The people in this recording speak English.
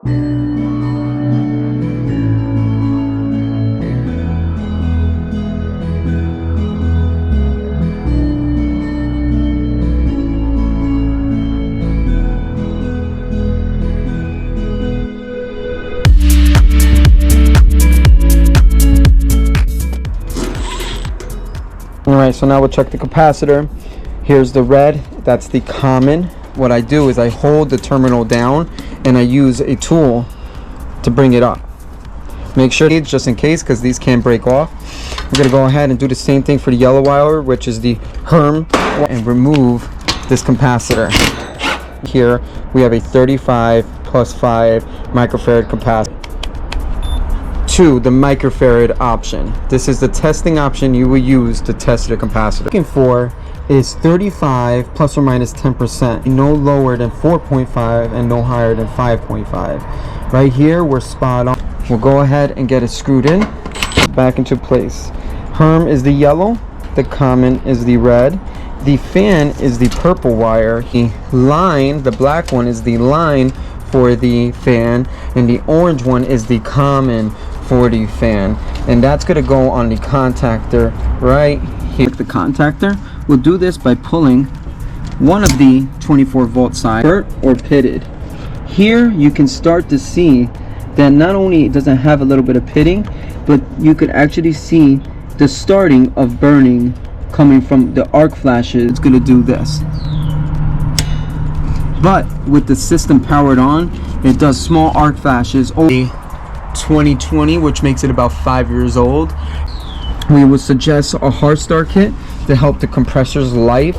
Alright, so now we'll check the capacitor. Here's the red, that's the common. What I do is I hold the terminal down and I use a tool to bring it up. Make sure it's just in case, because these can break off. We're going to go ahead and do the same thing for the yellow wire, which is the Herm, and remove this capacitor. Here we have a 35 plus 5 microfarad capacitor. To the microfarad option. This is the testing option you will use to test the capacitor. Looking for is 35 plus or minus 10%, no lower than 4.5 and no higher than 5.5. Right here we're spot on. We'll go ahead and get it screwed in back into place. Herm is the yellow, the common is the red, the fan is the purple wire, the line, the black one, is the line for the fan, and the orange one is the common for the fan, and that's going to go on the contactor right here. The contactor, we'll do this by pulling one of the 24 volt sides, burnt or pitted. Here you can start to see that not only it doesn't have a little bit of pitting, but you could actually see the starting of burning coming from the arc flashes. It's going to do this, but with the system powered on, it does small arc flashes. 2020, which makes it about 5 years old. We would suggest a hard start kit to help the compressor's life